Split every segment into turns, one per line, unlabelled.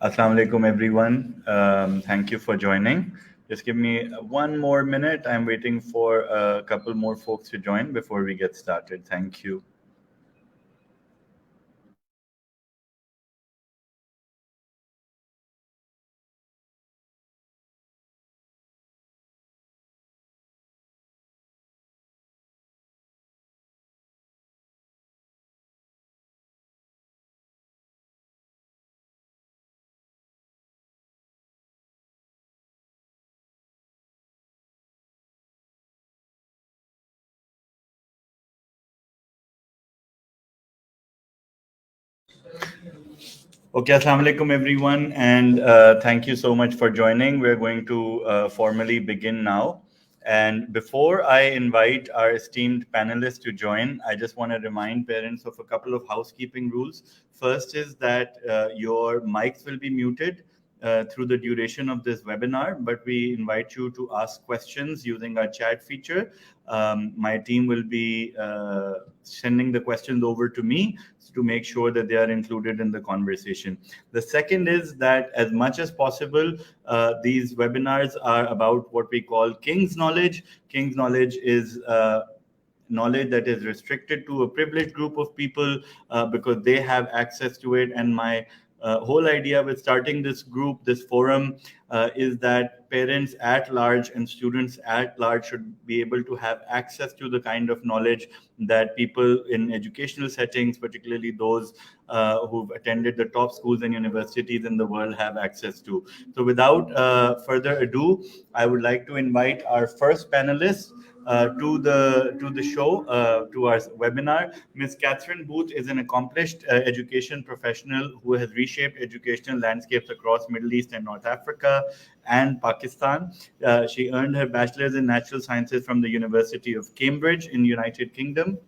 Assalamu alaikum, everyone. Thank you for joining. Just give me one more minute. I'm waiting for a couple more folks to join before we get started. Thank you. Okay, assalamu alaikum everyone, and thank you so much for joining. We're going to formally begin now. And before I invite our esteemed panelists to join, I just want to remind parents of a couple of housekeeping rules. First is that your mics will be muted through the duration of this webinar, but we invite you to ask questions using our chat feature. My team will be sending the questions over to me to make sure that they are included in the conversation. The second is that as much as possible, these webinars are about what we call King's Knowledge. King's Knowledge is knowledge that is restricted to a privileged group of people because they have access to it. And my whole idea with starting this group, this forum, is that parents at large and students at large should be able to have access to the kind of knowledge that people in educational settings, particularly those who've attended the top schools and universities in the world, have access to. So without further ado, I would like to invite our first panelist to the show, to our webinar. Ms. Kathryn Booth is an accomplished education professional who has reshaped educational landscapes across Middle East and North Africa and Pakistan. She earned her bachelor's in natural sciences from the University of Cambridge in United Kingdom,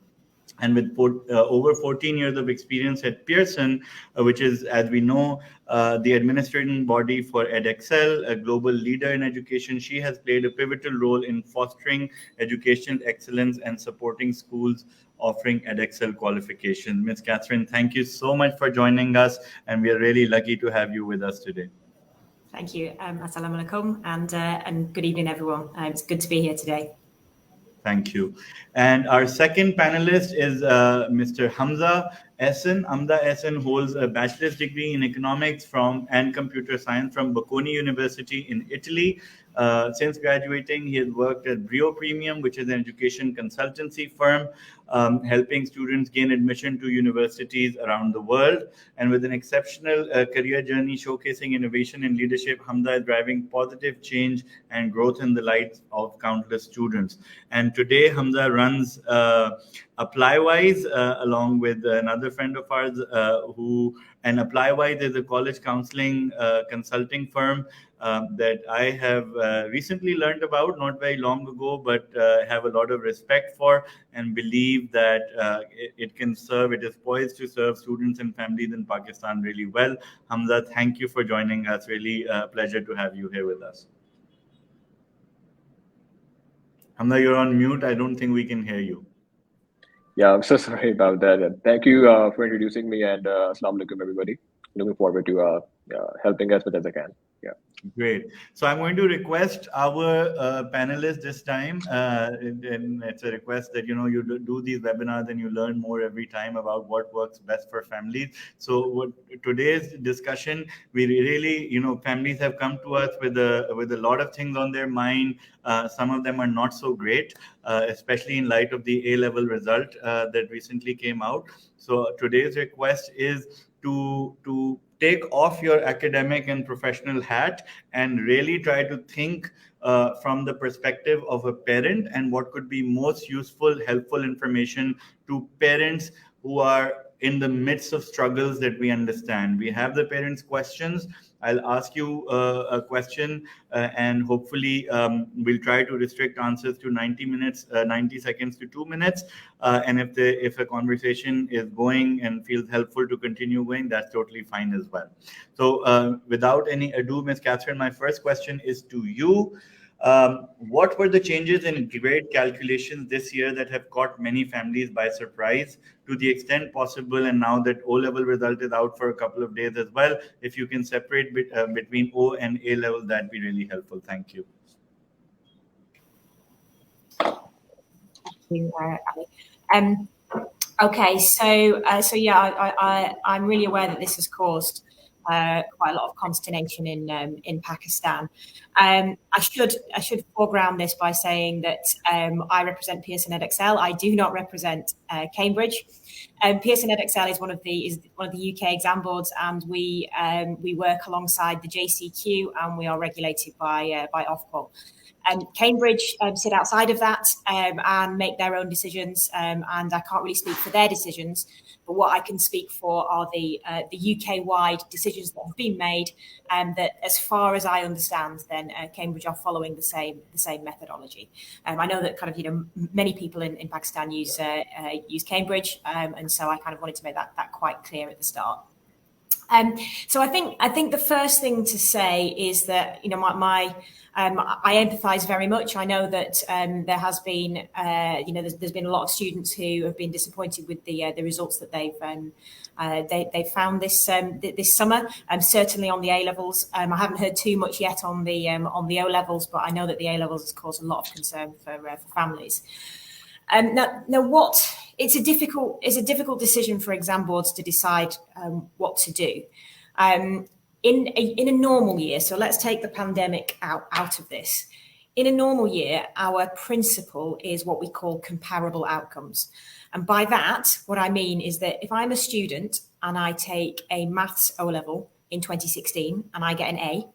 and with over 14 years of experience at Pearson, which is, as we know, the administrating body for edXL, a global leader in education. She has played a pivotal role in fostering educational excellence and supporting schools offering edXL qualifications. Ms. Kathryn, thank you so much for joining us, and we are really lucky to have you with us today.
Thank you. Assalamu alaikum, and good evening, everyone. It's good to be here today.
Thank you. And our second panelist is Mr. Hamza Ahsan. Hamza Ahsan holds a bachelor's degree in economics and computer science from Bocconi University in Italy. Since graduating, he has worked at Brio Premium, which is an education consultancy firm, helping students gain admission to universities around the world. And with an exceptional career journey showcasing innovation and leadership, Hamza is driving positive change and growth in the lives of countless students. And today, Hamza runs Applywise along with another friend of ours and Applywise is a college counseling consulting firm that I have recently learned about not very long ago, but have a lot of respect for and believe that it is poised to serve students and families in Pakistan really well. Hamza, thank you for joining us. Really a pleasure to have you here with us. Hamza, you're on mute. I don't think we can hear you.
Yeah, I'm so sorry about that. Thank you for introducing me, and assalamu alaikum, everybody. Looking forward to helping as much as I can. Yeah.
Great. So I'm going to request our panelists this time, and it's a request that you do these webinars and you learn more every time about what works best for families. So today's discussion, we really, families have come to us with a lot of things on their mind. Some of them are not so great, especially in light of the A-level result that recently came out. So today's request is to take off your academic and professional hat and really try to think from the perspective of a parent and what could be most useful, helpful information to parents who are in the midst of struggles that we understand. We have the parents' questions. I'll ask you a question and hopefully we'll try to restrict answers to 90 seconds to 2 minutes. And if a conversation is going and feels helpful to continue going, that's totally fine as well. So without any ado, Ms. Kathryn, my first question is to you. What were the changes in grade calculations this year that have caught many families by surprise to the extent possible? And now that O-level result is out for a couple of days as well, if you can separate between O and A-level, that'd be really helpful. Thank you.
Ali. Okay, so yeah, I'm really aware that this has caused quite a lot of consternation in Pakistan. I should foreground this by saying that I represent Pearson EdXL. I do not represent Cambridge. Pearson EdXL is one of the UK exam boards, and we work alongside the JCQ, and we are regulated by Ofqual. Cambridge sit outside of that and make their own decisions, and I can't really speak for their decisions. But what I can speak for are the UK-wide decisions that have been made, and that, as far as I understand, then Cambridge are following the same methodology. I know that many people in Pakistan use Cambridge, and so I kind of wanted to make that quite clear at the start. So I think the first thing to say is that I empathise very much. I know that there has been there's been a lot of students who have been disappointed with the results that they've found this summer. Certainly on the A levels, I haven't heard too much yet on the O levels, but I know that the A levels has caused a lot of concern for families. Now, it's a difficult decision for exam boards to decide what to do. In a normal year, so let's take the pandemic out of this. In a normal year, our principle is what we call comparable outcomes. And by that, what I mean is that if I'm a student and I take a maths O-level in 2016 and I get an A,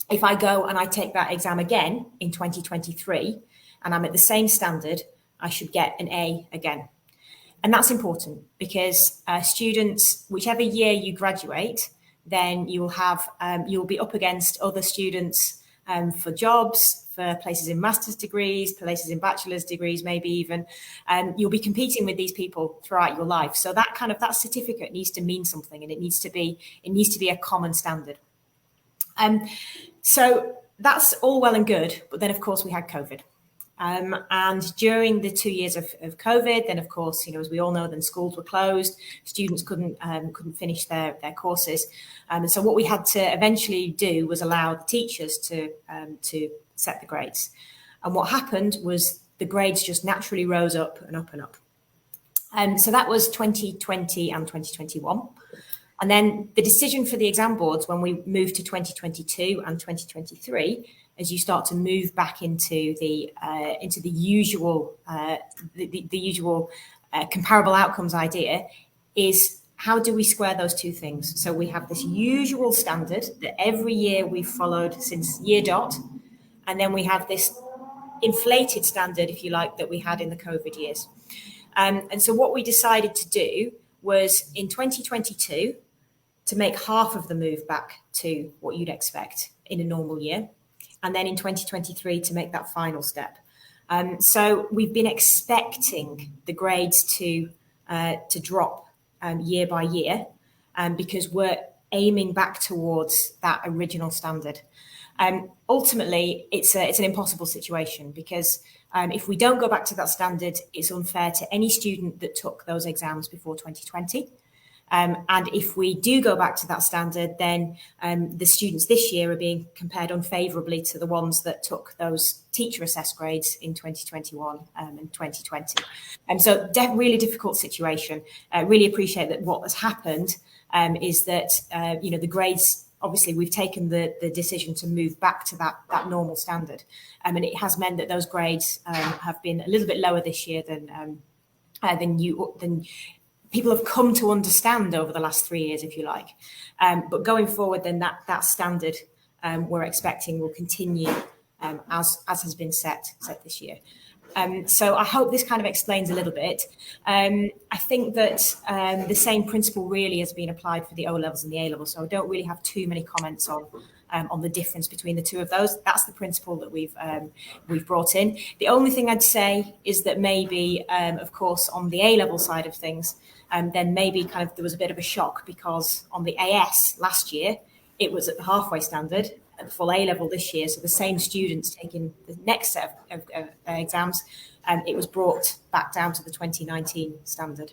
if I go and I take that exam again in 2023 and I'm at the same standard, I should get an A again. And that's important because students, whichever year you graduate, then you'll be up against other students for jobs, for places in master's degrees, places in bachelor's degrees, maybe even. You'll be competing with these people throughout your life. So that certificate needs to mean something, and it needs to be a common standard. So that's all well and good, but then of course we had COVID. And during the 2 years of COVID, then of course, as we all know, then schools were closed, students couldn't finish their courses. And so what we had to eventually do was allow the teachers to set the grades. And what happened was the grades just naturally rose up and up and up. And so that was 2020 and 2021. And then the decision for the exam boards when we moved to 2022 and 2023, as you start to move back into the usual comparable outcomes idea, is how do we square those two things? So we have this usual standard that every year we've followed since year dot, and then we have this inflated standard, if you like, that we had in the COVID years. And so what we decided to do was in 2022 to make half of the move back to what you'd expect in a normal year. And then in 2023 to make that final step. So we've been expecting the grades to drop year by year, because we're aiming back towards that original standard. Ultimately, it's an impossible situation because if we don't go back to that standard, it's unfair to any student that took those exams before 2020. And if we do go back to that standard, then the students this year are being compared unfavourably to the ones that took those teacher assessed grades in 2021 and 2020. And so really difficult situation. Really appreciate that what has happened is that, the grades, obviously we've taken the decision to move back to that normal standard. And it has meant that those grades have been a little bit lower this year than people have come to understand over the last 3 years, if you like. But going forward, then that standard we're expecting will continue as has been set this year. So I hope this kind of explains a little bit. I think that the same principle really has been applied for the O levels and the A levels. So I don't really have too many comments on the difference between the two of those. That's the principle that we've brought in. The only thing I'd say is that maybe, of course, on the A level side of things, then maybe there was a bit of a shock because on the AS last year, it was at the halfway standard. at the full A-level this year, so the same students taking the next set of exams, it was brought back down to the 2019 standard.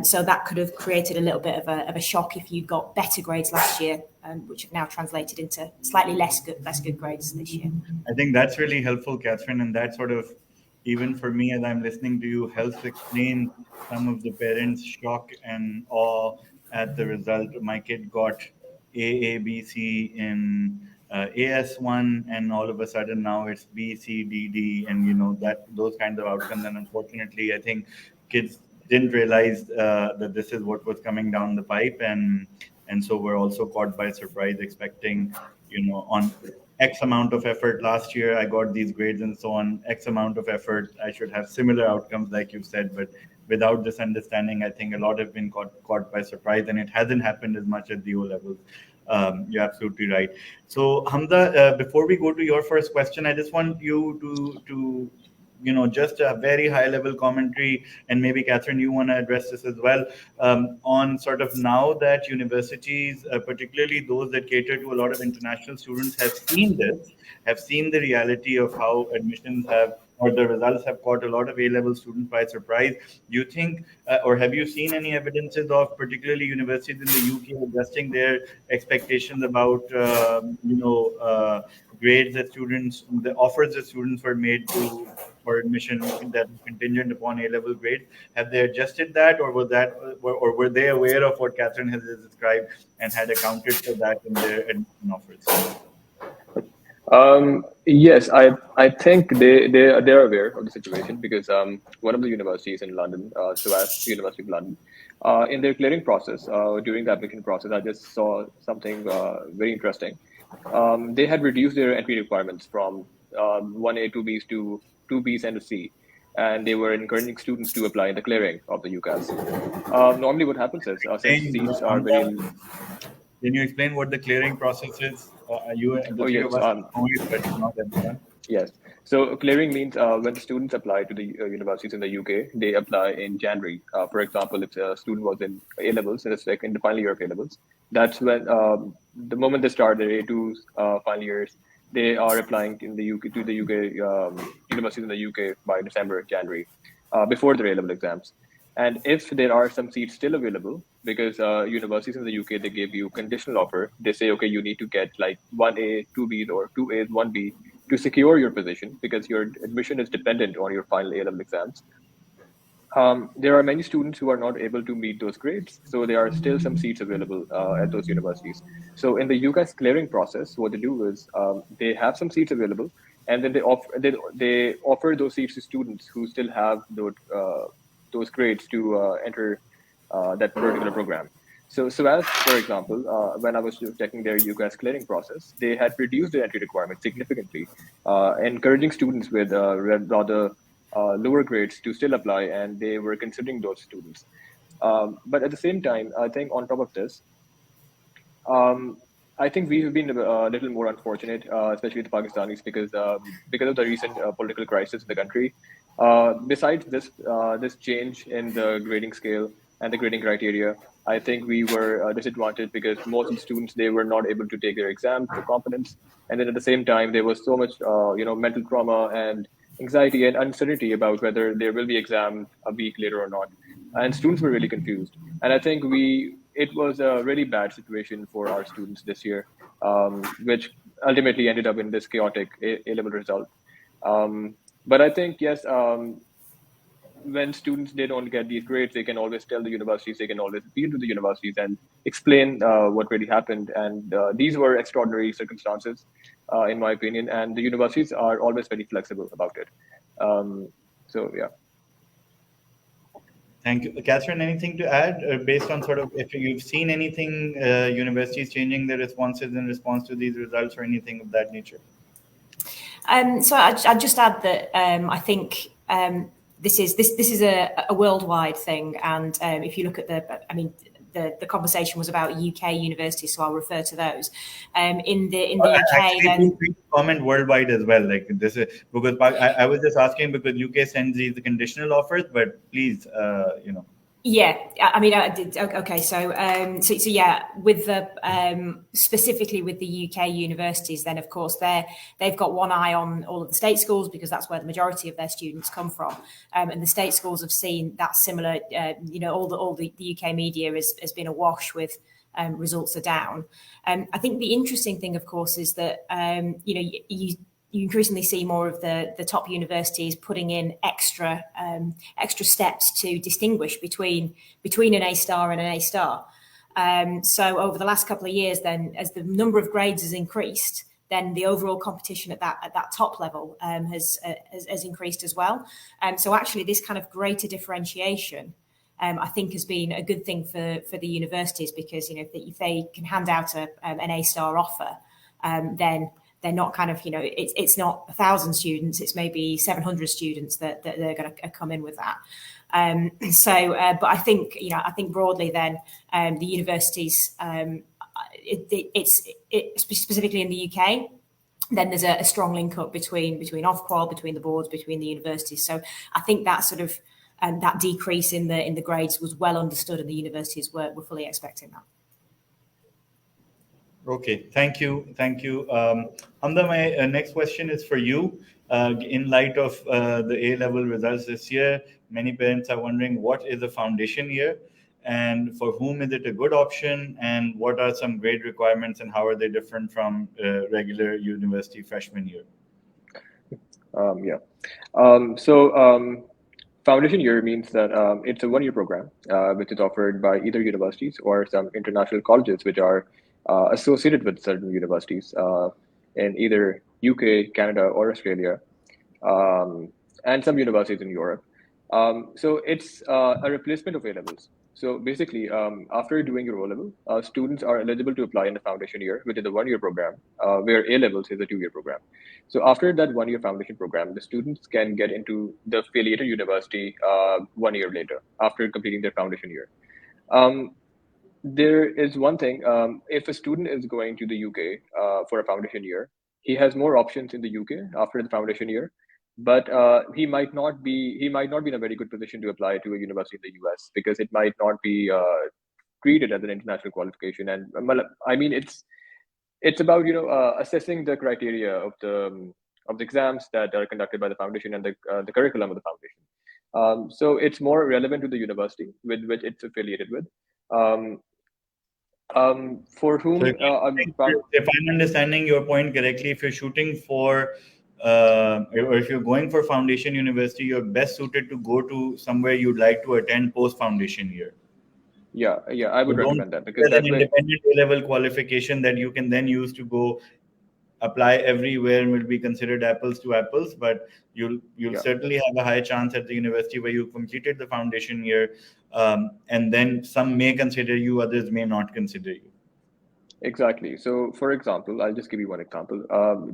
So that could have created a little bit of a shock if you got better grades last year, which have now translated into slightly less good grades this year.
I think that's really helpful, Kathryn, and that sort of, even for me as I'm listening to you, helps explain some of the parents' shock and awe at the result. My kid got A, B, C in AS1, and all of a sudden now it's B, C, D, D, and that those kinds of outcomes. And unfortunately, I think kids didn't realize that this is what was coming down the pipe, and so we're also caught by surprise, expecting on X amount of effort last year I got these grades, and so on X amount of effort I should have similar outcomes like you said. But without this understanding, I think a lot have been caught by surprise, and it hasn't happened as much at the O levels. You're absolutely right. So Hamza, before we go to your first question, I just want you to just a very high level commentary, and maybe Kathryn, you want to address this as well, on sort of now that universities, particularly those that cater to a lot of international students, have seen the reality of how admissions have, or the results have caught a lot of A-level students by surprise. Do you think, or have you seen any evidences of particularly universities in the UK adjusting their expectations about, grades that students, the offers that students were made for admission that is contingent upon A-level grades? Have they adjusted that, or were they aware of what Kathryn has described and had accounted for that in their admission offers?
Yes, I think they're aware of the situation, because one of the universities in London, SOAS, University of London, in their clearing process, during the application process, I just saw something very interesting. They had reduced their entry requirements from 1A, 2Bs to 2Bs and a C, and they were encouraging students to apply in the clearing of the UCAS. Normally what happens is, since seats are very...
Can you explain what the clearing process is?
Yes. So clearing means when the students apply to the universities in the UK, they apply in January. For example, if a student was in A-levels, in the final year of A-levels, that's when the moment they start their A2 final years, they are applying in the UK to the UK universities in the UK by December, January, before their A-level exams. And if there are some seats still available, because universities in the UK, they give you conditional offer. They say, okay, you need to get like 1A, 2B, or 2A, 1B to secure your position, because your admission is dependent on your final A-level exams. There are many students who are not able to meet those grades, so there are still some seats available at those universities. So in the UCAS clearing process, what they do is they have some seats available, and then they offer those seats to students who still have those grades to enter that particular program. So as for example, when I was checking their UCAS clearing process, they had reduced the entry requirement significantly, encouraging students with rather lower grades to still apply, and they were considering those students. But at the same time, I think on top of this, I think we have been a little more unfortunate, especially the Pakistanis, because of the recent political crisis in the country. Besides this change in the grading scale and the grading criteria, I think we were disadvantaged, because most of the students, they were not able to take their exams with confidence, and then at the same time there was so much mental trauma and anxiety and uncertainty about whether there will be exam a week later or not, and students were really confused. And I think it was a really bad situation for our students this year, which ultimately ended up in this chaotic A-level result. But I think, yes, when students, they don't get these grades, they can always tell the universities, they can always appeal to the universities and explain what really happened. And these were extraordinary circumstances, in my opinion, and the universities are always very flexible about it. So, yeah.
Thank you. Kathryn, anything to add based on sort of, if you've seen anything, universities changing their responses in response to these results or anything of that nature?
So I'd just add that I think this is a worldwide thing, and if you look at the conversation was about UK universities, so I'll refer to those. In the UK, then
comment worldwide as well. Like this is because I was just asking because UK sends these conditional offers, but please,
Yeah, I mean, I did. Okay, so yeah, with the specifically with the UK universities, then of course they've got one eye on all of the state schools because that's where the majority of their students come from, and the state schools have seen that similar. All the UK media has been awash with results are down. I think the interesting thing, of course, is that you increasingly see more of the top universities putting in extra steps to distinguish between an A star and an A star. So over the last couple of years, then as the number of grades has increased, then the overall competition at that top level has increased as well. So actually, this kind of greater differentiation, I think, has been a good thing for the universities because if they can hand out an A star offer, then they're not kind of, it's not 1,000 students, it's maybe 700 students that they're going to come in with that. But I think broadly then the universities, it's specifically in the UK, then there's a strong link up between Ofqual, between the boards, between the universities. So I think that sort of that decrease in the grades was well understood, and the universities were fully expecting that.
Okay, thank you. Hamza, my next question is for you. In light of the A-level results this year, many parents are wondering what is a foundation year and for whom is it a good option, and what are some grade requirements and how are they different from regular university freshman year?
Foundation year means that it's a one-year program which is offered by either universities or some international colleges which are associated with certain universities in either UK, Canada, or Australia, and some universities in Europe. So it's a replacement of A-levels. So basically, after doing your O-level, students are eligible to apply in the foundation year, which is a one-year program, where A-levels is a two-year program. So after that one-year foundation program, the students can get into the affiliated university 1 year later, after completing their foundation year. There is one thing, if a student is going to the UK for a foundation year, he has more options in the UK after the foundation year, but he might not be in a very good position to apply to a university in the US because it might not be treated as an international qualification. And I mean, it's about assessing the criteria of the exams that are conducted by the foundation and the curriculum of the foundation. So it's more relevant to the university with which it's affiliated with. For whom,
if I'm understanding your point correctly, if you're shooting for or if you're going for foundation university, you're best suited to go to somewhere you'd like to attend post-foundation year.
Yeah, I would recommend that
because that's an independent A-level qualification that you can then use to go apply everywhere and will be considered apples to apples, but you'll certainly have a high chance at the university where you completed the foundation year, and then some may consider you, others may not consider you.
Exactly. So, for example, I'll just give you one example.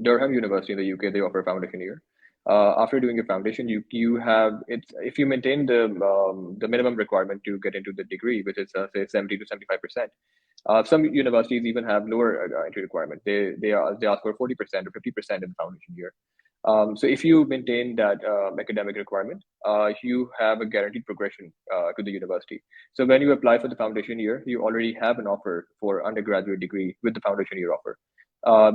Durham University in the UK, they offer a foundation year. After doing your foundation, you have it's if you maintain the minimum requirement to get into the degree, which is say 70 to 75%. Some universities even have lower entry requirement. They ask for 40% or 50% in the foundation year. So if you maintain that academic requirement, you have a guaranteed progression to the university. So when you apply for the foundation year, you already have an offer for undergraduate degree with the foundation year offer,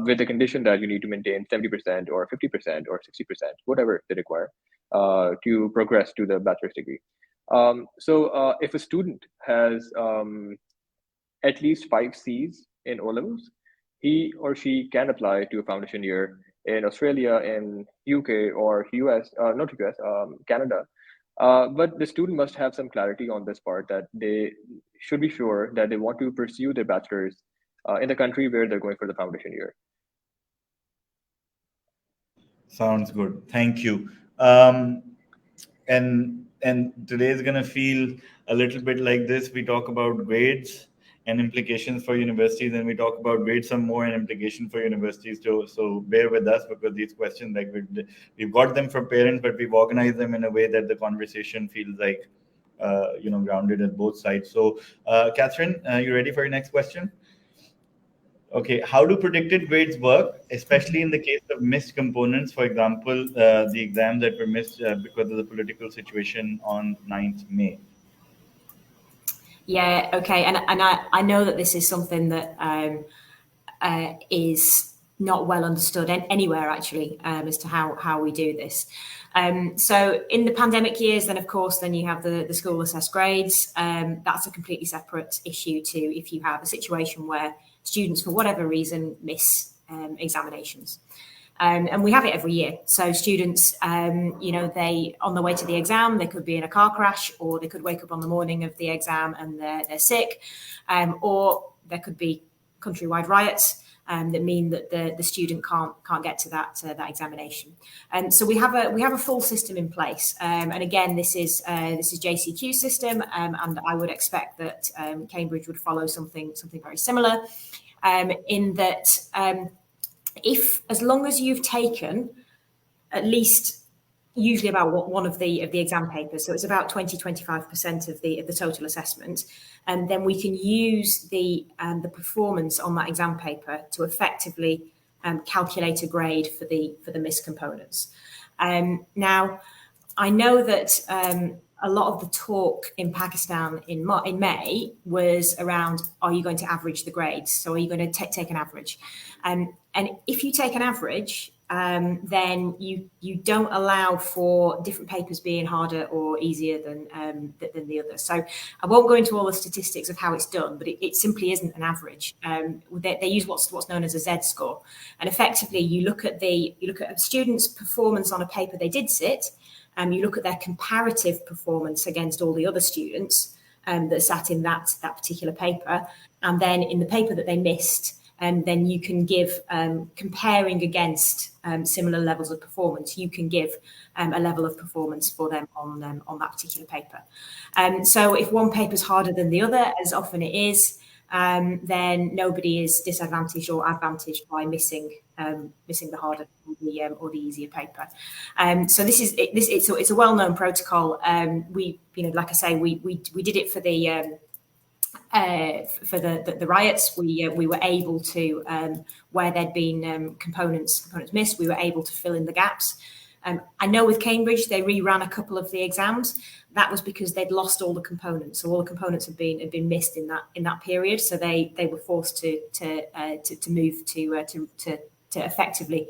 with the condition that you need to maintain 70% or 50% or 60%, whatever they require, to progress to the bachelor's degree. So if a student has at least 5 Cs in O-levels, he or she can apply to a foundation year in Australia, in UK, or US, not US, Canada. But the student must have some clarity on this part, that they should be sure that they want to pursue their bachelor's in the country where they're going for the foundation year.
Sounds good. Thank you. And today is going to feel a little bit like this. We talk about grades and implications for universities, and we talk about grades some more and implication for universities too. So bear with us, because these questions, like we've got them from parents, but we've organized them in a way that the conversation feels like grounded at both sides. So Kathryn, you ready for your next question? Okay, how do predicted grades work, especially in the case of missed components? For example, the exams that were missed because of the political situation on 9th May.
Yeah, okay. And I know that this is something that is not well understood anywhere actually, as to how we do this. So in the pandemic years, then of course, then you have the school assessed grades. That's a completely separate issue to if you have a situation where students, for whatever reason, miss examinations. And we have it every year. So students, they on the way to the exam, they could be in a car crash, or they could wake up on the morning of the exam and they're sick, or there could be countrywide riots that mean that the student can't get to that examination. And so we have a full system in place. And again, this is JCQ system, and I would expect that Cambridge would follow something very similar, in that. If, as long as you've taken at least usually about one of the exam papers, so it's about 20-25% of the total assessment, and then we can use the performance on that exam paper to effectively calculate a grade for the missed components. Now, I know that a lot of the talk in Pakistan in May was around, are you going to average the grades? So are you going to take an average? And if you take an average, then you don't allow for different papers being harder or easier than the others. So I won't go into all the statistics of how it's done, but it simply isn't an average. They use what's known as a Z score, and effectively you look at a student's performance on a paper they did sit, and you look at their comparative performance against all the other students that sat in that particular paper, and then in the paper that they missed. And then you can give, comparing against similar levels of performance, you can give a level of performance for them on that particular paper. So if one paper is harder than the other, as often it is, then nobody is disadvantaged or advantaged by missing the harder or the easier paper. So it's a well-known protocol. Like I say, we did it for the riots. We were able to, where there'd been components missed, we were able to fill in the gaps. I know with Cambridge they reran a couple of the exams. That was because they'd lost all the components, so all the components had been missed in that period. So they were forced to move to effectively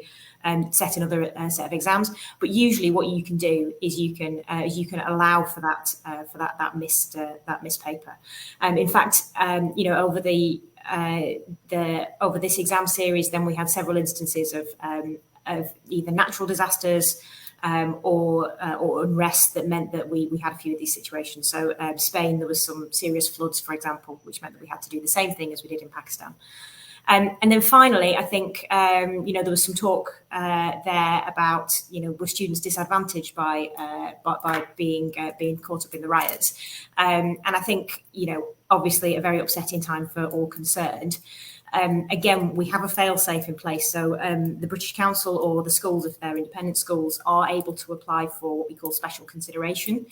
set another set of exams. But usually, what you can do is you can allow for that missed paper. In fact, over over this exam series, then we had several instances of either natural disasters or unrest that meant that we had a few of these situations. So Spain, there was some serious floods, for example, which meant that we had to do the same thing as we did in Pakistan. And then finally, I think, there was some talk there about, were students disadvantaged by being caught up in the riots? And I think, obviously a very upsetting time for all concerned. Again, we have a fail-safe in place. So the British Council or the schools, if they're independent schools, are able to apply for what we call special consideration,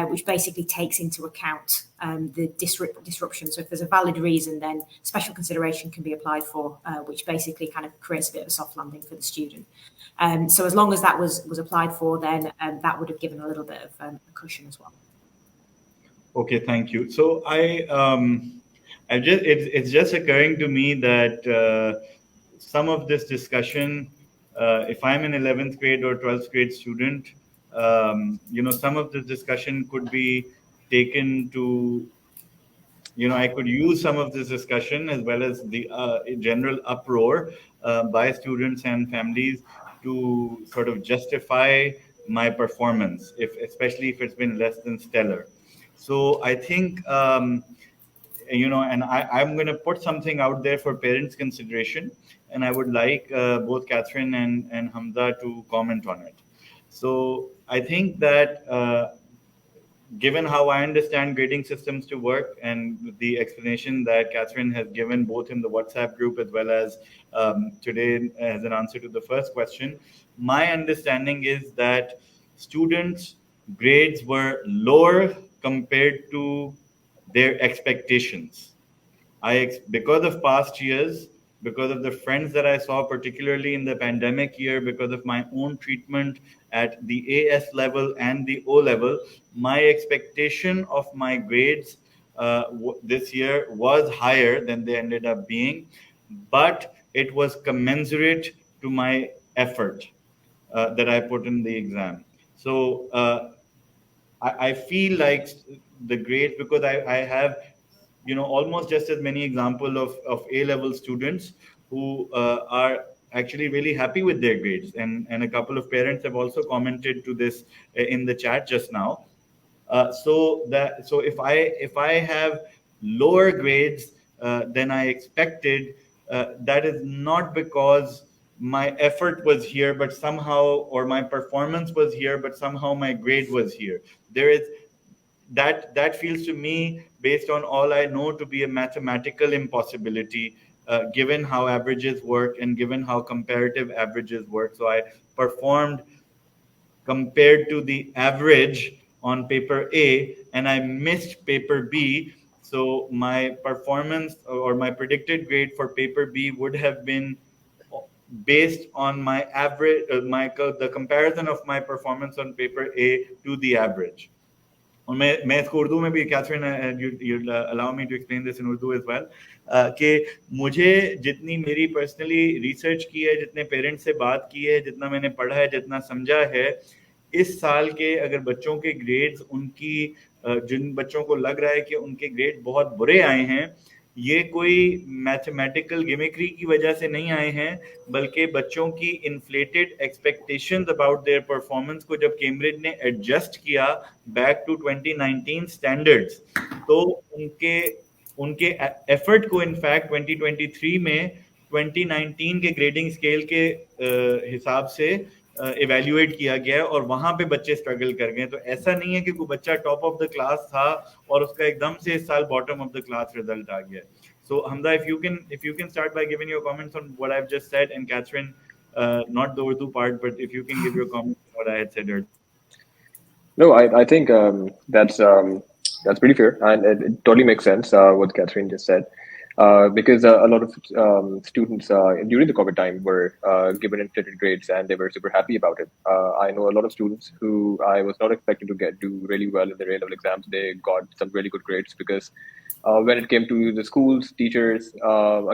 which basically takes into account the disruption. So if there's a valid reason, then special consideration can be applied for, which basically kind of creates a bit of a soft landing for the student. So as long as that was applied for, then that would have given a little bit of a cushion as well.
Okay, thank you. So it's just occurring to me that some of this discussion, if I'm an 11th grade or 12th grade student, some of this discussion could be taken to, I could use some of this discussion as well as the general uproar by students and families to sort of justify my performance, especially if it's been less than stellar. So I think, and I'm going to put something out there for parents' consideration, and I would like both Kathryn and Hamza to comment on it. So I think that given how I understand grading systems to work and the explanation that Kathryn has given both in the WhatsApp group as well as today as an answer to the first question, my understanding is that students' grades were lower compared to their expectations. Because of past years, because of the friends that I saw, particularly in the pandemic year, because of my own treatment at the AS level and the O level, my expectation of my grades this year was higher than they ended up being, but it was commensurate to my effort that I put in the exam. So I feel like the grades, because I have, almost just as many example of A-level students who are actually really happy with their grades, and a couple of parents have also commented to this in the chat just now. So if I have lower grades than I expected, that is not because my effort was here, but somehow, or my performance was here, but somehow my grade was here. There is that feels to me, based on all I know, to be a mathematical impossibility, given how averages work and given how comparative averages work. So I performed compared to the average on paper A, and I missed paper B. So my performance, or my predicted grade for paper B, would have been based on my average, the comparison of my performance on paper A to the average. और मैं इसको उर्दू में भी, Catherine, you allow me to explain this in Urdu as well, कि मुझे जितनी मेरी personally research की है, जितने पेरेंट्स से बात की है, जितना मैंने पढ़ा है, जितना समझा है, इस साल के अगर बच्चों के ग्रेड्स, उनकी जिन बच्चों को लग रहा है कि उनके ग्रेड बहुत बुरे आए हैं, ये कोई मैथमेटिकल गिमिक्री की वजह से नहीं आए हैं, बल्कि बच्चों की inflated expectations about their performance को जब कैम्ब्रिज ने एडजस्ट किया बैक टू 2019 स्टैंडर्ड्स, तो उनके एफर्ट को इनफैक्ट 2023 में 2019 के ग्रेडिंग स्केल के हिसाब से इवेल्युएट किया गया, और वहां पे बच्चे स्ट्रगल कर गए. तो ऐसा नहीं है कि कोई बच्चा टॉप ऑफ द क्लास था और उसका एकदम से इस साल bottom of the class result आ गया. So Hamza, if you can start by giving your comments on what I've just said, and Kathryn, not the Urdu part, but if you can give your comments on what I had said earlier.
No, I think that's pretty fair, and it totally makes sense what Kathryn just said. Because a lot of students during the COVID time were given inflated grades, and they were super happy about it. I know a lot of students who I was not expecting to do really well in their A-level exams. They got some really good grades because when it came to the schools, teachers,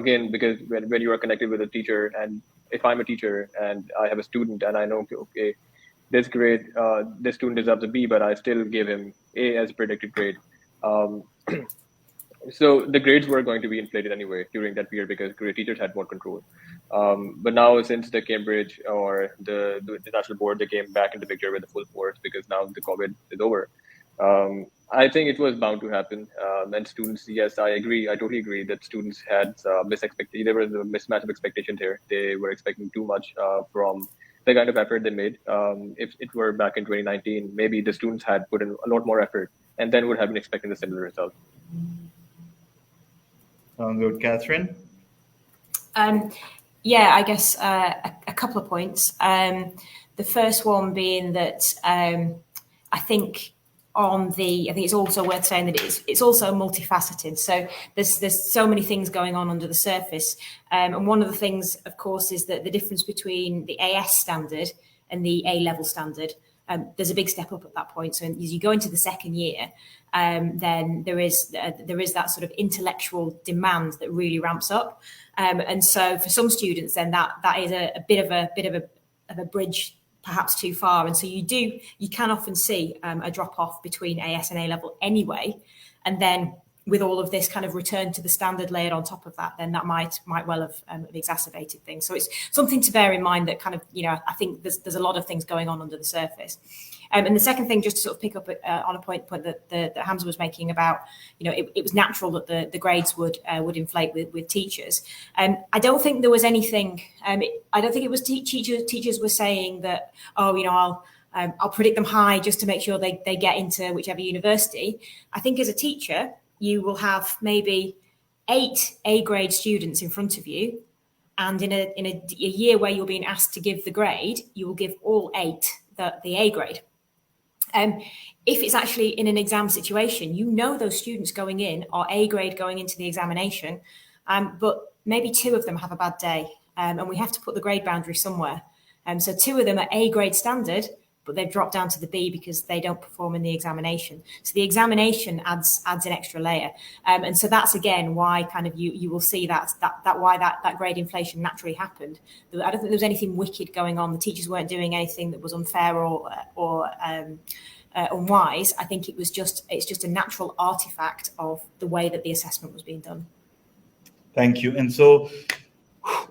again, because when you are connected with a teacher, and if I'm a teacher and I have a student and I know, okay, this grade, this student deserves a B, but I still give him A as a predicted grade. So the grades were going to be inflated anyway during that period because grade teachers had more control. But now, since the Cambridge or the national board, they came back into the picture with the full force because now the COVID is over. I think it was bound to happen. And students, yes, I agree. I totally agree that students had misexpectations. There was a mismatch of expectations here. They were expecting too much from the kind of effort they made. If it were back in 2019, maybe the students had put in a lot more effort and then would have been expecting the similar result.
Sounds good. Kathryn?
Yeah, I guess a couple of points. The first one being that I think it's also worth saying that it's also multifaceted. So there's so many things going on under the surface. And one of the things, of course, is that the difference between the AS standard and the A-level standard, there's a big step up at that point. So as you go into the second year, then there is that sort of intellectual demand that really ramps up. And so for some students, then that is a bit of a bridge perhaps too far. And so you can often see a drop off between AS and A-level anyway. And then with all of this kind of return to the standard layered on top of that, then that might well have exacerbated things. So it's something to bear in mind that kind of, I think there's a lot of things going on under the surface. And the second thing, just to sort of pick up on a point that Hamza was making about, it was natural that the grades would inflate with teachers. I don't think there was anything. I don't think it was teachers were saying that, I'll predict them high just to make sure they get into whichever university. I think as a teacher, you will have maybe 8 A-grade students in front of you, and in a year where you're being asked to give the grade, you will give all 8 the A grade. If it's actually in an exam situation, those students going in are A grade going into the examination, but maybe 2 of them have a bad day, and we have to put the grade boundary somewhere. So 2 of them are A grade standard, but they've dropped down to the B because they don't perform in the examination. So the examination adds an extra layer. And so that's, again, why kind of you will see that why that grade inflation naturally happened. I don't think there was anything wicked going on. The teachers weren't doing anything that was unfair or unwise. I think it's just a natural artifact of the way that the assessment was being done.
Thank you. And so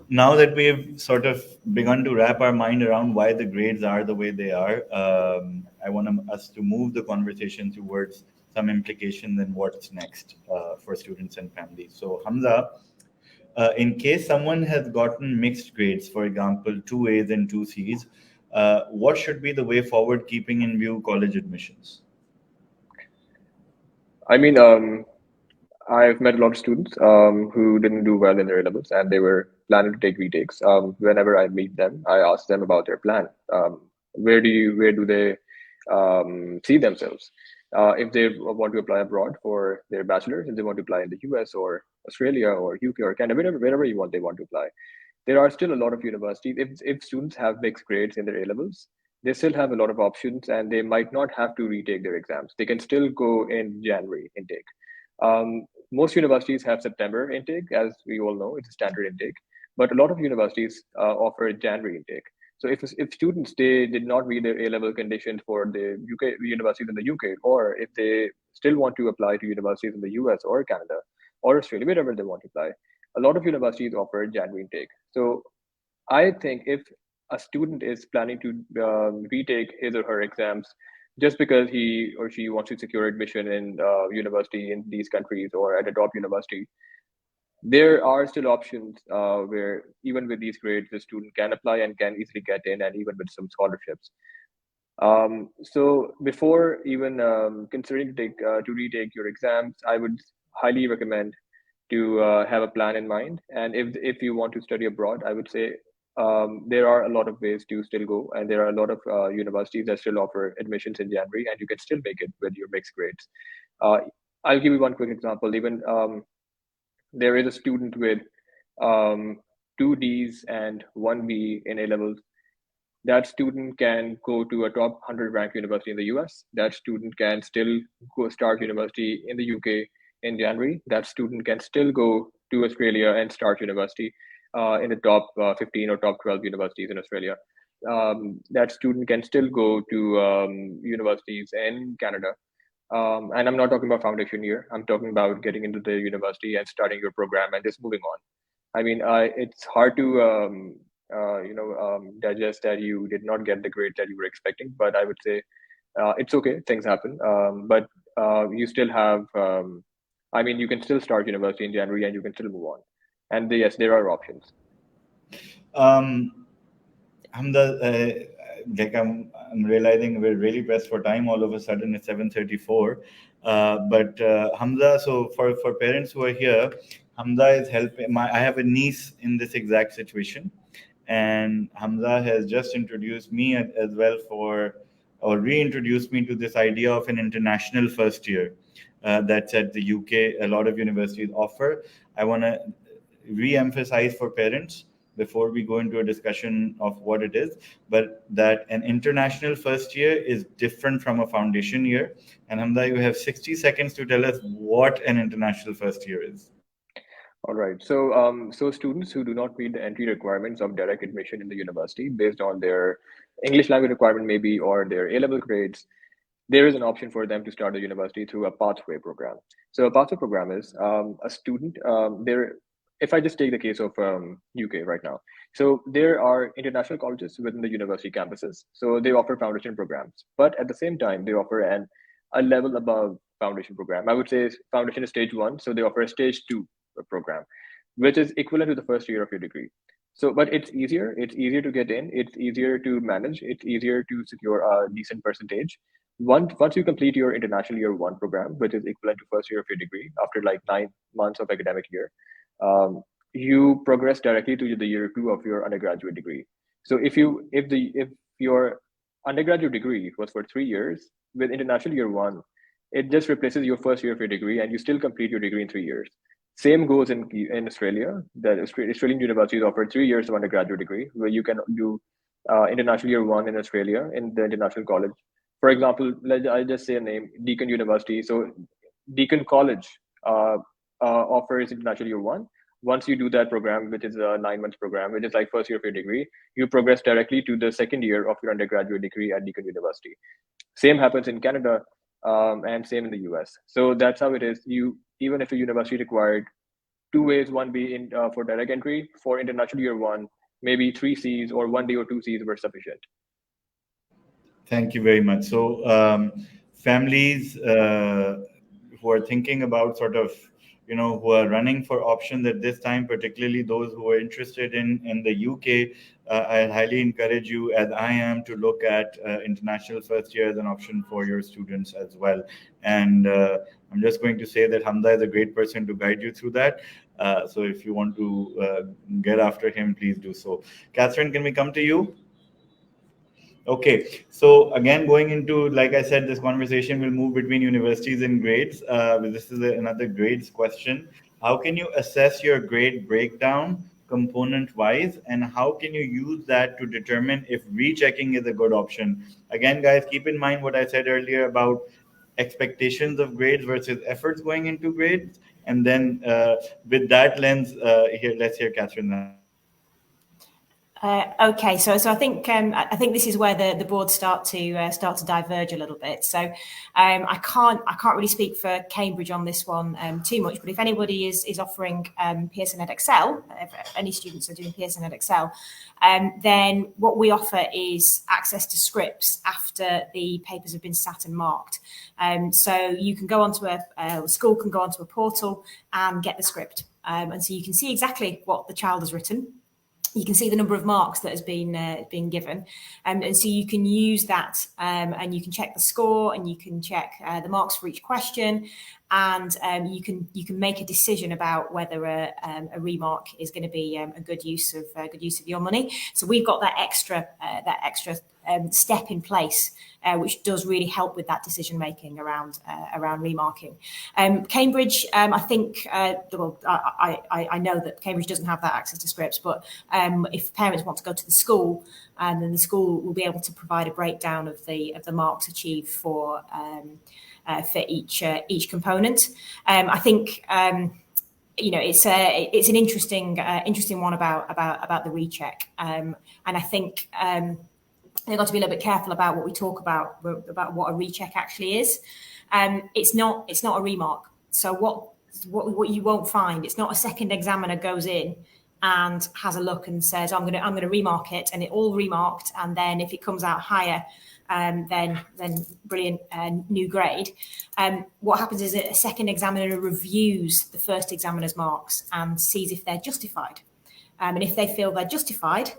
now that we've sort of begun to wrap our mind around why the grades are the way they are, I want us to move the conversation towards some implications and what's next for students and families. So Hamza, in case someone has gotten mixed grades, for example, 2 A's and 2 C's, what should be the way forward, keeping in view college admissions?
I mean, I've met a lot of students who didn't do well in their A-levels, and they were planning to take retakes. Whenever I meet them, I ask them about their plan. Where do they see themselves? If they want to apply abroad for their bachelor's, if they want to apply in the US or Australia or UK or Canada, wherever they want to apply. There are still a lot of universities. If students have mixed grades in their A-levels, they still have a lot of options, and they might not have to retake their exams. They can still go in January intake. Most universities have September intake, as we all know, it's a standard intake, but a lot of universities offer January intake. So if students, they did not meet their A-level conditions for the UK universities in the UK, or if they still want to apply to universities in the US or Canada or Australia, wherever they want to apply, a lot of universities offer January intake. So I think if a student is planning to retake his or her exams just because he or she wants to secure admission in university in these countries or at a top university, there are still options where even with these grades, the student can apply and can easily get in, and even with some scholarships. So before even considering to retake your exams, I would highly recommend to have a plan in mind. And if you want to study abroad, I would say there are a lot of ways to still go, and there are a lot of universities that still offer admissions in January, and you can still make it with your mixed grades. I'll give you one quick example. Even there is a student with 2 Ds and 1 B in A-levels. That student can go to a top 100 ranked university in the US. That student can still go start university in the UK in January. That student can still go to Australia and start university in the top 15 or top 12 universities in Australia. That student can still go to universities in Canada. And I'm not talking about foundation year. I'm talking about getting into the university and starting your program and just moving on. I mean, it's hard to digest that you did not get the grade that you were expecting, but I would say it's okay. Things happen, but you still have. You can still start university in January and you can still move on. And yes, there are options.
Hamza, I'm realizing we're really pressed for time. All of a sudden, it's 7:34. But Hamza, so for parents who are here, Hamza is helping. I have a niece in this exact situation, and Hamza has just introduced me as well or reintroduced me to this idea of an international first year that's at the UK. A lot of universities offer. I want to re-emphasize for parents before we go into a discussion of what it is, but that an international first year is different from a foundation year. And Hamza, you have 60 seconds to tell us what an international first year is.
All right. So students who do not meet the entry requirements of direct admission in the university based on their English language requirement maybe or their A-level grades, there is an option for them to start the university through a pathway program. So a pathway program is a student there. If I just take the case of UK right now, so there are international colleges within the university campuses. So they offer foundation programs, but at the same time, they offer a level above foundation program. I would say foundation is stage 1, so they offer a stage 2 program, which is equivalent to the first year of your degree. So, but it's easier. It's easier to get in. It's easier to manage. It's easier to secure a decent percentage. Once you complete your international year 1 program, which is equivalent to first year of your degree, after like 9 months of academic year, you progress directly to the year 2 of your undergraduate degree. So if your undergraduate degree was for 3 years, with international year 1, it just replaces your first year of your degree, and you still complete your degree in 3 years. Same goes in Australia. The Australian universities offer 3 years of undergraduate degree, where you can do international year one in Australia in the international college. For example, I'll just say a name, Deakin University. So Deakin College offers international year one. Once you do that program, which is a 9 month program, which is like first year of your degree, you progress directly to the second year of your undergraduate degree at Deakin University. Same happens in Canada, and same in the US. So that's how it is. You, even if a university required two ways, one be in for direct entry for international year one, maybe 3 Cs or 1 D or 2 Cs were sufficient.
Thank you very much. So, families who are thinking about sort of, who are running for options at this time, particularly those who are interested in the UK, I highly encourage you, as I am, to look at international first year as an option for your students as well. And I'm just going to say that Hamza is a great person to guide you through that. So if you want to get after him, please do so. Kathryn, can we come to you? Okay, so again, going into, like I said, this conversation will move between universities and grades. This is another grades question. How can you assess your grade breakdown component-wise, and how can you use that to determine if rechecking is a good option? Again, guys, keep in mind what I said earlier about expectations of grades versus efforts going into grades. And then with that lens, let's hear Kathryn now.
Okay, so I think this is where the boards start to diverge a little bit. So I can't really speak for Cambridge on this one too much. But if anybody is offering Pearson Edexcel, if any students are doing Pearson Edexcel, then what we offer is access to scripts after the papers have been sat and marked. So you can go onto a school can go onto a portal and get the script, and so you can see exactly what the child has written. You can see the number of marks that has been given, and so you can use that, and you can check the score, and you can check the marks for each question, and you can make a decision about whether a remark is going to be a good use of your money. So we've got that extra step in place, which does really help with that decision making around remarking. Cambridge, I think, I know that Cambridge doesn't have that access to scripts, but if parents want to go to the school, then the school will be able to provide a breakdown of the marks achieved for each component. I think it's an interesting one about the recheck, and I think they've got to be a little bit careful about what we talk about what a recheck actually is. It's not a remark. So what you won't find, it's not a second examiner goes in and has a look and says, I'm going to remark it, and it all remarked, and then if it comes out higher, then brilliant, new grade. What happens is that a second examiner reviews the first examiner's marks and sees if they're justified, and if they feel they're justified,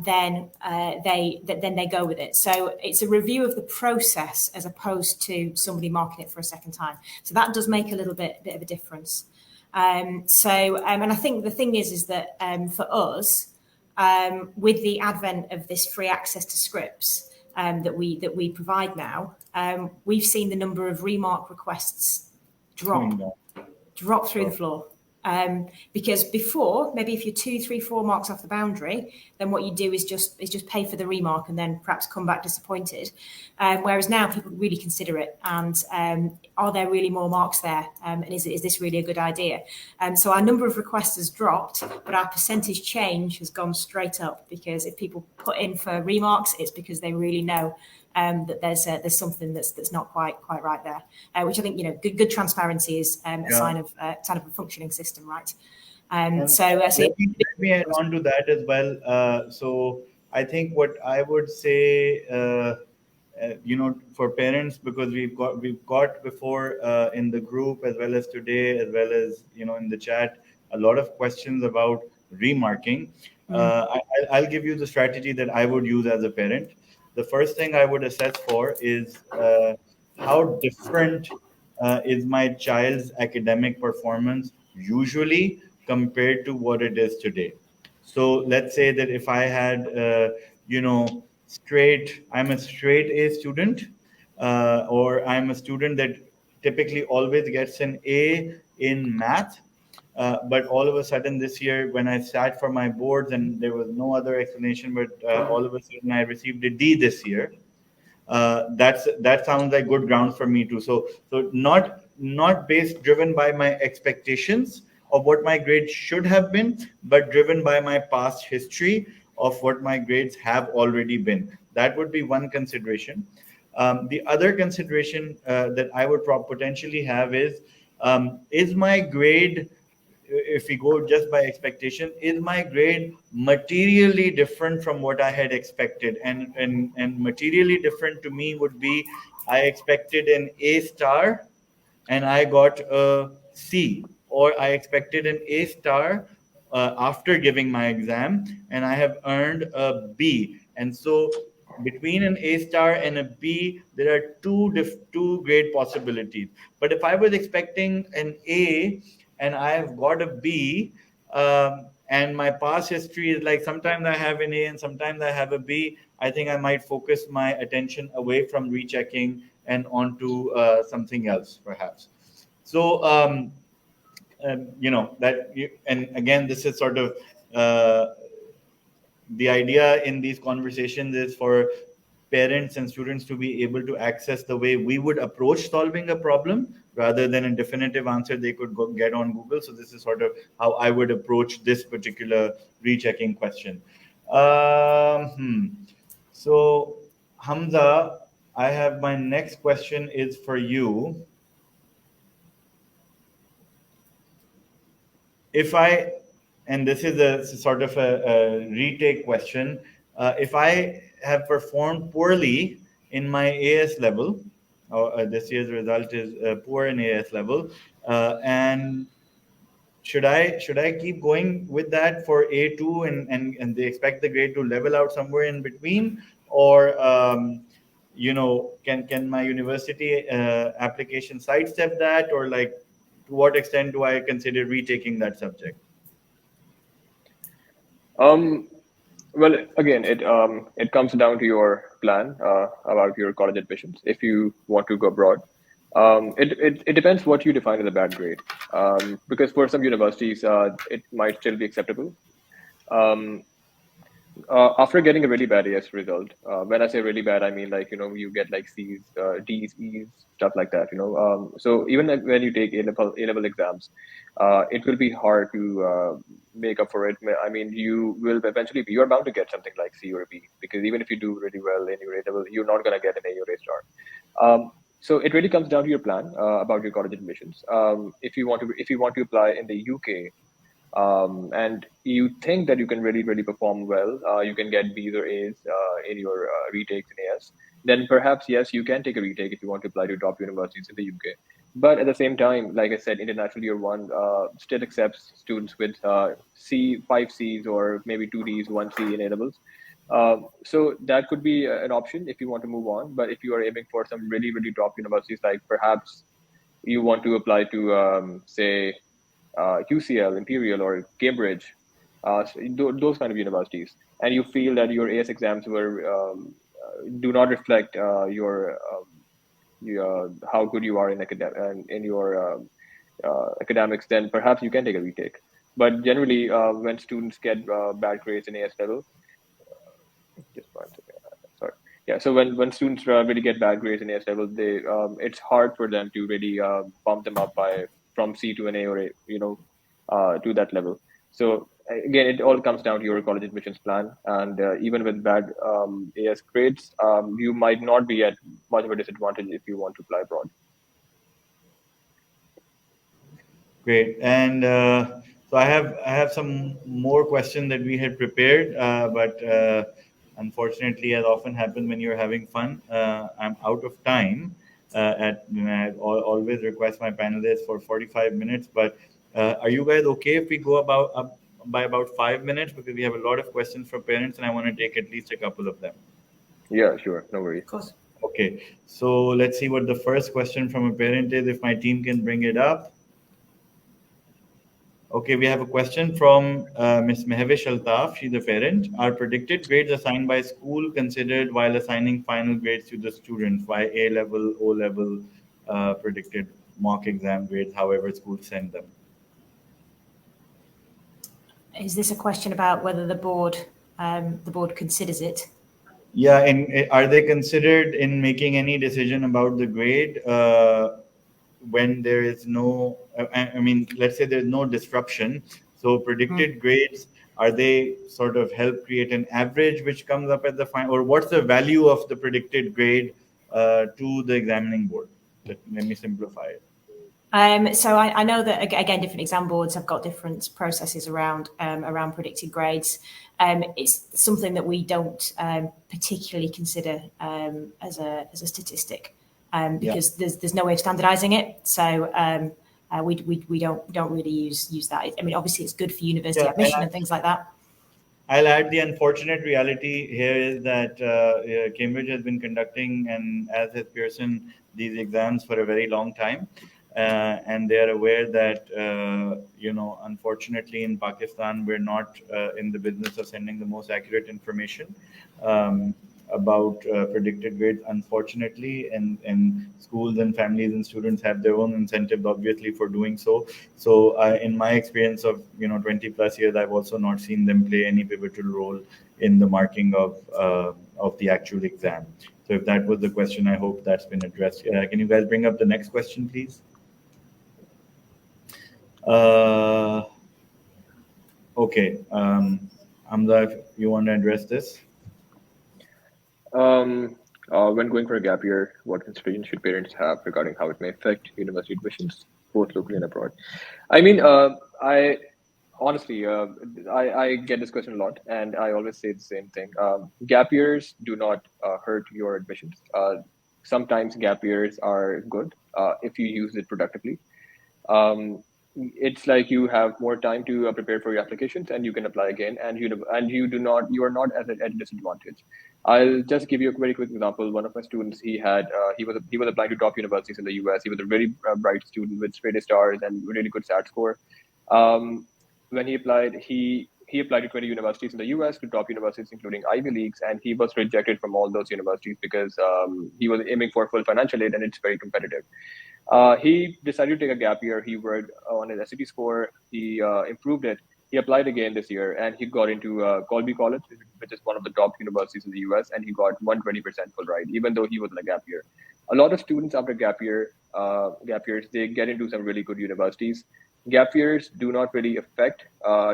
then they go with it. So it's a review of the process as opposed to somebody marking it for a second time. So that does make a little bit of a difference. And I think the thing is that for us, with the advent of this free access to scripts that we provide now, we've seen the number of remark requests drop through the floor. Because before, maybe if you're 2, 3, 4 marks off the boundary, then what you do is just pay for the remark and then perhaps come back disappointed. Whereas now people really consider it, and are there really more marks there? And is this really a good idea? So our number of requests has dropped, but our percentage change has gone straight up, because if people put in for remarks, it's because they really know that there's something that's not quite right there, which I think good transparency is a sign of a functioning system, right? So
let me add on to that as well. So I think what I would say, for parents, because we've got before in the group as well as today, as well as in the chat, a lot of questions about remarking. I'll give you the strategy that I would use as a parent. The first thing I would assess for is how different is my child's academic performance usually compared to what it is today. So let's say that if I had, I'm a straight A student, or I'm a student that typically always gets an A in math, But all of a sudden this year, when I sat for my boards and there was no other explanation, but all of a sudden I received a D this year. That sounds like good grounds for me too. So not based driven by my expectations of what my grades should have been, but driven by my past history of what my grades have already been. That would be one consideration. The other consideration that I would potentially have is my grade, if we go just by expectation, is my grade materially different from what I had expected? And materially different to me would be, I expected an A star and I got a C, or I expected an A star after giving my exam and I have earned a B. And so between an A star and a B, there are two great possibilities. But if I was expecting an A and I have got a B, and my past history is like sometimes I have an A and sometimes I have a B, I think I might focus my attention away from rechecking and onto something else, perhaps. So, and again, this is sort of the idea in these conversations is for parents and students to be able to access the way we would approach solving a problem rather than a definitive answer they could get on Google. So this is sort of how I would approach this particular rechecking question. So Hamza, I have my next question is for you. And this is a sort of a retake question. If I have performed poorly in my AS level, or this year's result is poor in AS level, and should I keep going with that for A2 and they expect the grade to level out somewhere in between, or can my university application sidestep that, or like to what extent do I consider retaking that subject?
Well, again, it comes down to your plan about your college admissions. If you want to go abroad, it depends what you define as a bad grade. Because for some universities, it might still be acceptable. After getting a really bad AS result, when I say really bad, I mean like you get like C's, D's, E's, stuff like that. So even when you take A level exams, it will be hard to make up for it. I mean, you will eventually you're bound to get something like C or a B, because even if you do really well in your A level, you're not gonna get an A or A star. So it really comes down to your plan about your college admissions. If you want to apply in the UK, and you think that you can really perform well, you can get B's or A's in your retakes in AS, then perhaps yes, you can take a retake if you want to apply to top universities in the UK. But at the same time, like I said, International Year 1 still accepts students with C, 5 C's or maybe 2 D's, 1 C in A levels. So that could be an option if you want to move on. But if you are aiming for some really top universities, like perhaps you want to apply to say UCL, Imperial, or Cambridge, those kind of universities, and you feel that your AS exams do not reflect your how good you are in your academics, then perhaps you can take a retake. But generally, when students get bad grades in AS level, just one second, sorry. Yeah, so when students really get bad grades in AS level, it's hard for them to really bump them up from C to an A or A, to that level. So again, it all comes down to your college admissions plan, and even with bad AS grades, you might not be at much of a disadvantage if you want to apply abroad.
Great, and so I have some more questions that we had prepared, but unfortunately, as often happens when you're having fun, I'm out of time. I always request my panelists for 45 minutes, but are you guys okay if we go up by about 5 minutes, because we have a lot of questions from parents and I want to take at least a couple of them?
Yeah, sure, no worries.
Of course.
Okay, so let's see what the first question from a parent is, if my team can bring it up. Okay, we have a question from Ms. Mehvish Altaf. She's a parent. Are predicted grades assigned by school considered while assigning final grades to the students? Why A level, O level, predicted mock exam grades, however schools send them?
Is this a question about whether the board considers it?
Yeah, and are they considered in making any decision about the grade when there is no, I mean, let's say there's no disruption. So predicted grades, are they sort of help create an average which comes up at the final, or what's the value of the predicted grade to the examining board? Let me simplify it.
So I know that, again, different exam boards have got different processes around predicted grades. It's something that we don't particularly consider as a statistic because there's no way of standardizing it. So we don't really use that. I mean, obviously, it's good for university admission and things like that.
I'll add the unfortunate reality here is that Cambridge has been conducting, and as has Pearson, these exams for a very long time. And they are aware that, unfortunately in Pakistan, we're not in the business of sending the most accurate information about predicted grades, unfortunately, and schools and families and students have their own incentives, obviously, for doing so. So in my experience of 20 plus years, I've also not seen them play any pivotal role in the marking of the actual exam. So if that was the question, I hope that's been addressed. Can you guys bring up the next question, please? Okay, Hamza, if you want to address this.
When going for a gap year, what considerations should parents have regarding how it may affect university admissions, both locally and abroad? I mean, I honestly, I get this question a lot, and I always say the same thing. Gap years do not hurt your admissions. Sometimes gap years are good if you use it productively. It's like you have more time to prepare for your applications, and you can apply again, and you are not at a disadvantage. I'll just give you a very quick example. One of my students, he was applying to top universities in the US. He was a very bright student with straight A stars and really good SAT score. When he applied, he applied to 20 universities in the US, to top universities, including Ivy Leagues, and he was rejected from all those universities because he was aiming for full financial aid, and it's very competitive. He decided to take a gap year. He worked on his SAT score. He improved it. He applied again this year, and he got into Colby College, which is one of the top universities in the US, and he got 120% full ride, even though he was in a gap year. A lot of students after gap years, they get into some really good universities. Gap years do not really affect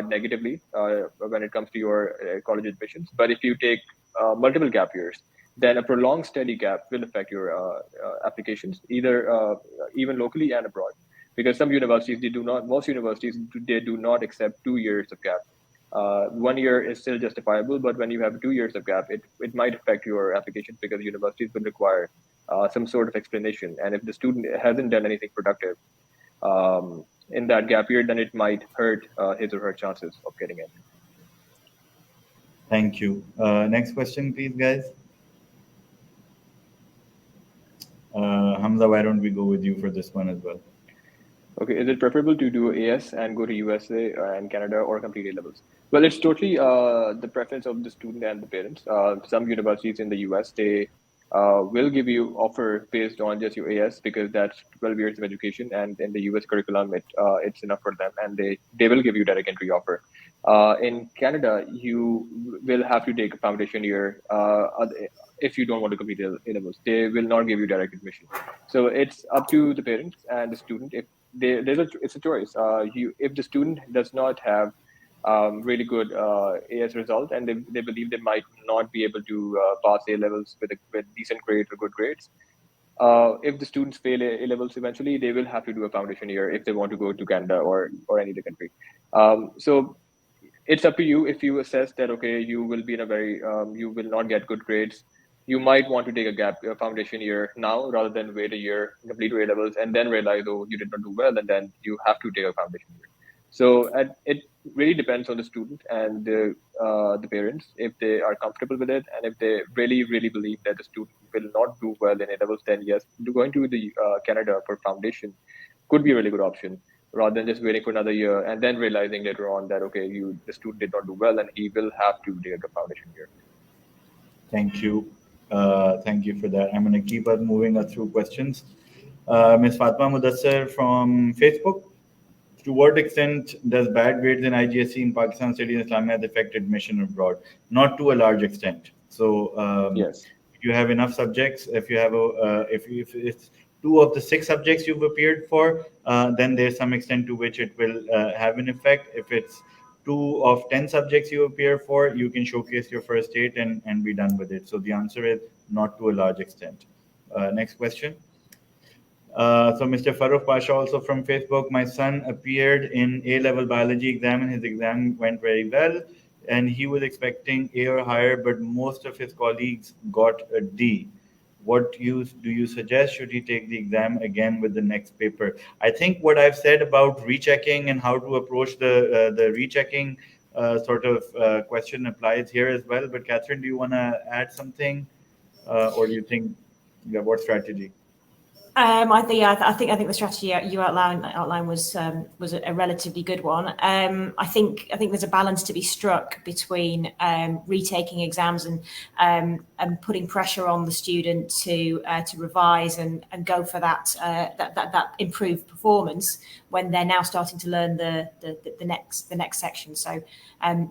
negatively when it comes to your college admissions. But if you take multiple gap years, then a prolonged steady gap will affect your applications, either even locally and abroad. Because some universities, most universities, they do not accept 2 years of gap. 1 year is still justifiable, but when you have 2 years of gap, it might affect your applications because universities will require some sort of explanation. And if the student hasn't done anything productive in that gap year, then it might hurt his or her chances of getting in.
Thank you. Next question, please, guys. Hamza, why don't we go with you for this one as well?
Okay, is it preferable to do AS and go to USA and Canada, or complete A levels? Well, it's totally the preference of the student and the parents. Some universities in the US, they will give you offer based on just your AS because that's 12 years of education, and in the US curriculum, it's enough for them, and they will give you direct entry offer. In Canada, you will have to take a foundation year if you don't want to complete A levels. They will not give you direct admission. So it's up to the parents and the student. If it's a choice. If the student does not have really good AS result, and they believe they might not be able to pass A levels with decent grades or good grades. If the students fail A levels eventually, they will have to do a foundation year if they want to go to Canada or any other country. So it's up to you. If you assess that you will be in you will not get good grades, you might want to take a foundation year now rather than wait a year, complete A levels, and then realize, you did not do well, and then you have to take a foundation year. So it really depends on the student and the parents, if they are comfortable with it, and if they really, really believe that the student will not do well in A levels, then yes, going to the Canada for foundation could be a really good option, rather than just waiting for another year and then realizing later on that the student did not do well and he will have to take a foundation year.
Thank you. Thank you for that. I'm going to keep us moving through questions. Ms. Fatma Mudassar from Facebook. To what extent does bad grades in IGSE in Pakistan studies in Islamia affect admission abroad? Not to a large extent. So
Yes.
if you have enough subjects, if you have if it's 2 of the 6 subjects you've appeared for, then there's some extent to which it will have an effect. If it's 2 of 10 subjects you appear for, you can showcase your first 8 and be done with it. So the answer is not to a large extent. Next question. So Mr. Farooq Pasha also from Facebook. My son appeared in A-level biology exam and his exam went very well. And he was expecting A or higher, but most of his colleagues got a D. What do you suggest? Should he take the exam again with the next paper? I think what I've said about rechecking and how to approach the rechecking sort of question applies here as well. But Kathryn, do you want to add something, or do you think, yeah, what strategy?
I think the strategy you outlined was a relatively good one. I think there's a balance to be struck between retaking exams and putting pressure on the student to revise and go for that improved performance when they're now starting to learn the next section. So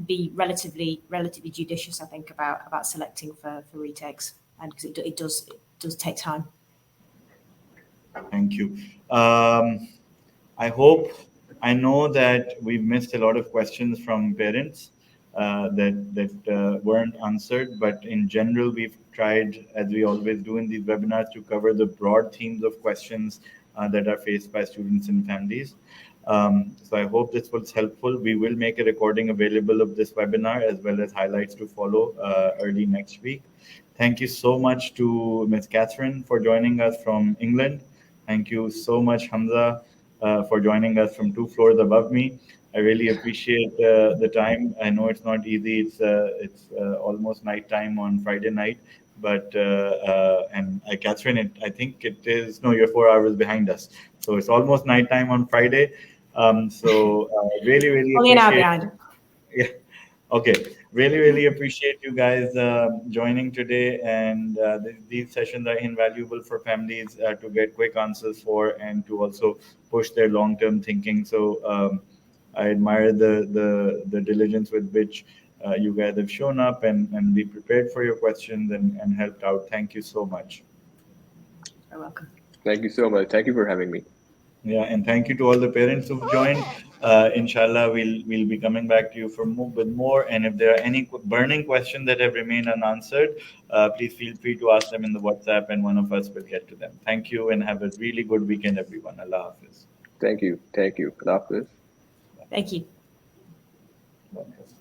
be relatively judicious, I think, about selecting for retakes, and because it does take time.
Thank you. I know that we've missed a lot of questions from parents that weren't answered, but in general, we've tried, as we always do in these webinars, to cover the broad themes of questions that are faced by students and families. So I hope this was helpful. We will make a recording available of this webinar as well as highlights to follow early next week. Thank you so much to Ms. Kathryn for joining us from England. Thank you so much, Hamza, for joining us from 2 floors above me. I really appreciate the time. I know it's not easy. It's almost nighttime on Friday night, but and Kathryn, I think it is. No, you're 4 hours behind us, so it's almost nighttime on Friday. Really
Only an hour
appreciate.
behind.
Yeah. Okay. Really appreciate you guys joining today. And these sessions are invaluable for families to get quick answers for and to also push their long-term thinking. So I admire the diligence with which you guys have shown up and be prepared for your questions and helped out. Thank you so much.
You're welcome.
Thank you so much. Thank you for having me.
Yeah, and thank you to all the parents who've joined. Inshallah, we'll be coming back to you with more. And if there are any burning questions that have remained unanswered, please feel free to ask them in the WhatsApp, and one of us will get to them. Thank you, and have a really good weekend, everyone. Allah Hafiz.
Thank you. Allah Hafiz.
Thank you.
Allah Hafiz.